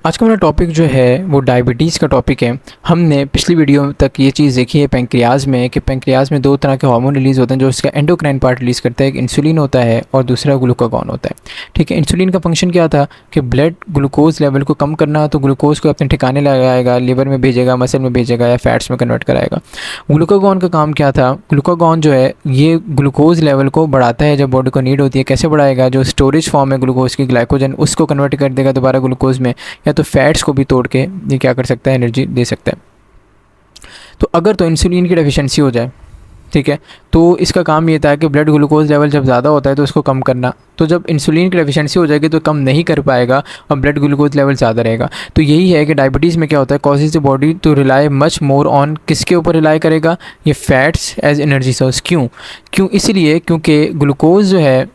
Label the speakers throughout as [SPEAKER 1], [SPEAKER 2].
[SPEAKER 1] आज का हमारा टॉपिक जो है वो डायबिटीज़ का टॉपिक है। हमने पिछली वीडियो तक ये चीज़ देखी है पेंक्रियाज में कि पेंक्रियाज में दो तरह के हार्मोन रिलीज़ होते हैं जो इसका एंडोक्राइन पार्ट रिलीज़ करता है। एक इंसुलिन होता है और दूसरा ग्लूकागॉन होता है। ठीक है, इंसुलिन का फंक्शन क्या था कि ब्लड ग्लूकोज लेवल को कम करना, तो ग्लूकोज को अपने ठिकाने लगाएगा, लिवर में भेजेगा, मसल में भेजेगा या फैट्स में कन्वर्ट कराएगा। ग्लूकागॉन का काम क्या था? ग्लूकागॉन जो है ये ग्लूकोज लेवल को बढ़ाता है जब बॉडी को नीड होती है। कैसे बढ़ाएगा? जो स्टोरेज फॉर्म है ग्लूकोज की, ग्लाइकोजन, उसको कन्वर्ट कर देगा दोबारा ग्लूकोज में, या तो फैट्स को भी तोड़ के ये क्या कर सकता है, एनर्जी दे सकता है। तो अगर तो इंसुलिन की डेफिशिएंसी हो जाए, ठीक है, तो इसका काम ये था कि ब्लड ग्लूकोज लेवल जब ज़्यादा होता है तो उसको कम करना। तो जब इंसुलिन की डेफिशिएंसी हो जाएगी तो कम नहीं कर पाएगा और ब्लड ग्लूकोज लेवल ज़्यादा रहेगा। तो यही है कि डायबिटीज़ में क्या होता है, causes the body to rely much more on, किसके ऊपर रिलाई करेगा? ये फैट्स एज एनर्जी सोर्स। क्यों इसलिए क्योंकि ग्लूकोज जो है,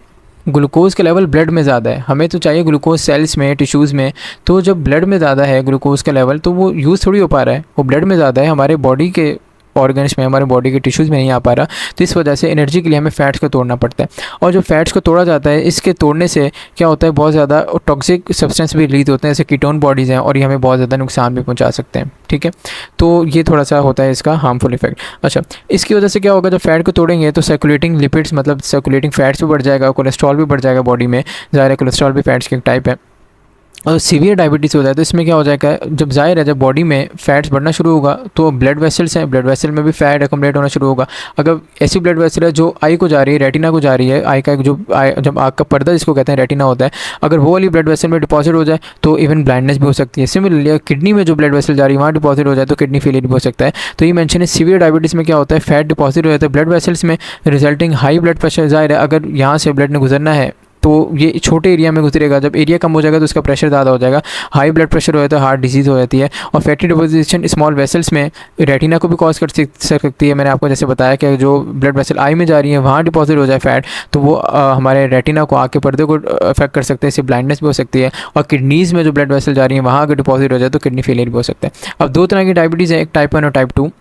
[SPEAKER 1] ग्लूकोज का लेवल ब्लड में ज़्यादा है। हमें तो चाहिए ग्लूकोज सेल्स में, टिश्यूज़ में। तो जब ब्लड में ज़्यादा है ग्लूकोज का लेवल, तो वो यूज़ थोड़ी हो पा रहा है, वो ब्लड में ज़्यादा है, हमारे बॉडी के ऑर्गन्स में, हमारे बॉडी के टिश्यूज़ में नहीं आ पा रहा। तो इस वजह से एनर्जी के लिए हमें फ़ैट्स को तोड़ना पड़ता है। और जो फैट्स को तोड़ा जाता है, इसके तोड़ने से क्या होता है, बहुत ज़्यादा टॉक्सिक सब्सटेंस भी रिलीज होते हैं, जैसे कीटोन बॉडीज़ हैं, और ये हमें बहुत ज़्यादा नुकसान भी पहुंचा सकते हैं। ठीक है, तो ये थोड़ा सा होता है इसका हार्मफुल इफेक्ट। अच्छा, इसकी वजह से क्या होगा, जब फैट को तोड़ेंगे तो सर्कुलेटिंग लिपिड्स, मतलब सर्कुलेटिंग फैट्स भी बढ़ जाएगा, कोलेस्ट्रॉल भी बढ़ जाएगा बॉडी में। ज़ाहिर है कोलेस्ट्रॉल भी फैट्स की एक टाइप है। और सीवियर डायबिटीज़ हो जाए तो इसमें क्या हो जाएगा, जब ज़ाहिर है जब बॉडी में फैट्स बढ़ना शुरू होगा तो ब्लड वेसल्स हैं, ब्लड वेसल में भी फैट एकमुलेट होना शुरू होगा। अगर ऐसी ब्लड वेसल है जो आई को जा रही है, रेटिना को जा रही है, आई का जो जब आँख का पर्दा जिसको कहते हैं रेटिना होता है, अगर वो वाली ब्लड वेसल में डिपॉजिट हो जाए तो इवन ब्लाइंडनेस भी हो सकती है। सिमिलरली किडनी में जो ब्लड वेसल जा रही है वहाँ डिपॉजिट हो जाए तो किडनी फेलियर भी हो सकता है। तो ये मेंशन है सीवियर डायबिटीज़ में क्या होता है, फैट डिपॉजिट हो जाता है ब्लड वेसल्स में, रिजल्टिंग हाई ब्लड प्रेशर। ज़ाहिर है अगर यहाँ से ब्लड ने गुजरना है तो ये छोटे एरिया में गुजरेगा, जब एरिया कम हो जाएगा तो उसका प्रेशर ज़्यादा हो जाएगा, हाई ब्लड प्रेशर हो जाता है, हार्ट डिजीज़ हो जाती है। और फैटी डिपोजिशन स्मॉल वेसल्स में रेटिना को भी कॉज कर सकती है। मैंने आपको जैसे बताया कि जो ब्लड वेसल आई में जा रही है वहाँ डिपॉजिट हो जाए फैट, तो वो हमारे रेटिना को, आँख के पर्दे को अफेक्ट कर सकते हैं, इससे ब्लाइंडनेस भी हो सकती है। और किडनीज़ में जो ब्लड वेसल जा रही है वहाँ अगर डिपॉजिट हो जाए तो किडनी फेलियर भी हो सकता है। अब दो तरह की डायबिटीज़ है, एक टाइप 1 और टाइप 2।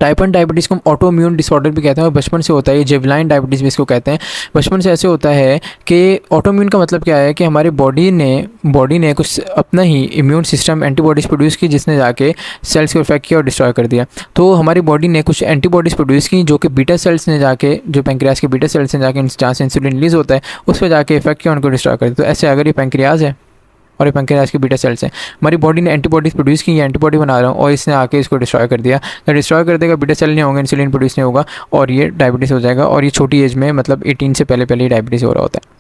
[SPEAKER 1] टाइप 1 डायबिटीज़ को हम ऑटो इम्यून डिसऑर्डर भी कहते हैं, और बचपन से होता है, ये जेवलाइन डायबिटीज़ भी इसको कहते हैं। बचपन से ऐसे होता है कि ऑटो इम्यून का मतलब क्या है कि हमारे बॉडी ने कुछ अपना ही इम्यून सिस्टम एंटीबॉडीज़ प्रोड्यूस की, जिसने जाके सेल्स को इफेक्ट किया और डिस्ट्रॉय कर दिया। तो हमारी बॉडी ने कुछ एंटीबॉडीज़ प्रोड्यूस की जो कि बीटा सेल्स ने जाके, जो पेंक्रियाज के बीटा सेल्स ने जाके, जहाँ से इंसुलिन रिलीज़ होता है उस पर जाके इफेक्ट किया, उनको डिस्ट्रॉय कर दिया। तो ऐसे अगर ये पेंक्रियाज है और ये पेंक्रियाज की बीटा सेल्स हैं, हमारी बॉडी ने एंटीबॉडीज़ प्रोड्यूस की, ये एंटीबॉडी बना रहा हूँ, और इसने आके इसको डिस्ट्रॉय कर दिया। जब डिस्ट्रॉय कर देगा, बीटा सेल नहीं होंगे, इंसुलिन प्रोड्यूस नहीं होगा, और ये डायबिटीज़ हो जाएगा। और ये छोटी एज में, मतलब 18 से पहले पहले डायबिटीज़ हो रहा होता है।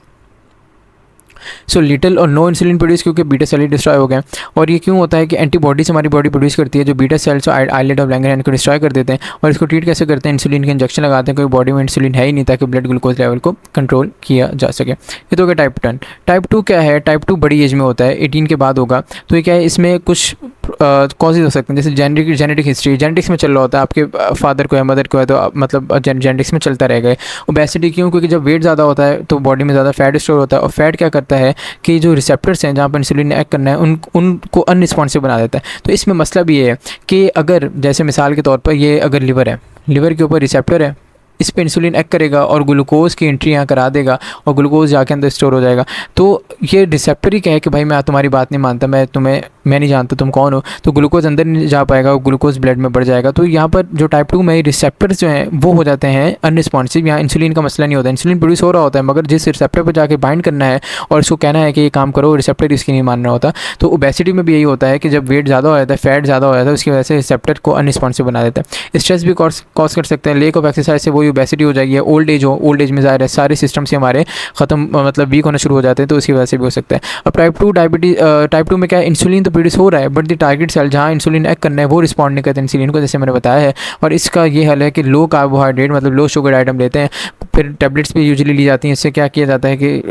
[SPEAKER 1] सो लिटिल और नो इंसुलिन प्रोड्यूस, क्योंकि बीटा सेल ही डिस्ट्रॉय हो गए। और ये क्यों होता है कि एंटीबॉडीज हमारी बॉडी प्रोड्यूस करती है जो beta cells islet of Langerhans को डिस्ट्रॉय कर देते हैं। और इसको ट्रीट कैसे करते हैं, इंसुलिन के इंजेक्शन लगाते हैं, क्योंकि बॉडी में इंसुलिन है ही नहीं, ताकि ब्लड ग्लूकोज लेवल को कंट्रोल किया जा सके। ये तो हो गया टाइप 1। टाइप 2 क्या है? टाइप 2 बड़ी एज में होता है, 18 के बाद होगा। तो ये क्या है, इसमें कुछ कॉजेज हो सकते हैं, जैसे जेनेटिक हिस्ट्री, जेनेटिक्स में चल रहा होता है, आपके फादर को है, मदर को है, तो मतलब जेनेटिक्स में चलता रहेगा। ओबेसिटी क्यों? क्योंकि जब वेट ज़्यादा होता है तो बॉडी में ज़्यादा फैट स्टोर होता है, और फैट क्या करता है कि जो रिसेप्टर्स हैं जहाँ पर इंसुलिन एक्ट करना है उनको अनरिस्पॉन्सिव बना देता है। तो इसमें मसला भी ये है कि अगर जैसे मिसाल के तौर पर ये अगर लिवर है, लिवर के ऊपर रिसेप्टर है, इस पर इंसुलिन एक्ट करेगा और ग्लूकोज की एंट्री यहाँ करा देगा, और ग्लूकोज जाके अंदर स्टोर हो जाएगा। तो ये रिसेप्टर ही कहे कि भाई मैं तुम्हारी बात नहीं मानता, मैं नहीं जानता तुम कौन हो, तो ग्लूकोज अंदर नहीं जा पाएगा, और ग्लूकोज ब्लड में बढ़ जाएगा। तो यहाँ पर जो टाइप 2 में रिसेप्टर्स जो हैं वो हो जाते हैं अनरिस्पॉन्सिव। यहाँ इंसुलिन का मसला नहीं होता, इंसुलिन प्रोड्यूस हो रहा होता है, मगर जिस रिसेप्टर पर जाके बाइंड करना है और उसको कहना है कि ये काम करो, रिसेप्टर इसकी नहीं मान रहा होता। तो ओबेसिटी में भी यही होता है कि जब वेट ज़्यादा हो जाता है, फैट ज़्यादा हो जाता है, उसकी वजह से रिसेप्टर को अनरिस्पॉन्सिव बना देता है। स्ट्रेस भी कॉज कर सकते हैं, लेक ऑफ एक्सरसाइज से वही ओबेसिटी हो जाएगी। ओल्ड एज हो, ओल्ड एज में ज़ाहिर है सारे सिस्टम से हमारे ख़त्म, मतलब वीक होना शुरू हो जाते हैं, तो उसकी वजह से भी हो सकता है। अब टाइप 2 डायबिटीज़, टाइप 2 में क्या है, इंसुलिन तो प्रोड्यूस हो रहा है, बट द टारगेट सेल जहाँ इंसुलिन एक्ट करना है वो रिस्पॉन्ड नहीं करते इंसुलिन को, जैसे मैंने बताया है। और इसका ये हल है कि लो कार्बोहाइड्रेट, मतलब लो शुगर आइटम लेते हैं। फिर टैबलेट्स भी यूजुअली ली जाती हैं। इससे क्या किया जाता है कि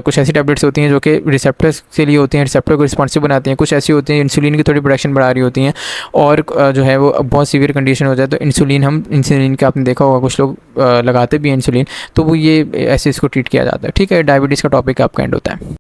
[SPEAKER 1] कुछ ऐसी टैबलेट्स होती हैं जो कि रिसेप्टर्स के लिए होती हैं, रिसेप्टर को रिस्पॉन्सिव बनाती हैं। कुछ ऐसी होती हैं इंसुलिन की थोड़ी प्रोडक्शन बढ़ा रही होती हैं, और जो है वो बहुत सीवियर कंडीशन हो जाए तो इंसुलिन का आपने देखा होगा कुछ लोग लगाते भी हैं इंसुलिन, तो वो ये ऐसे इसको ट्रीट किया जाता है। ठीक है, डायबिटीज़ का टॉपिक आपका एंड होता है।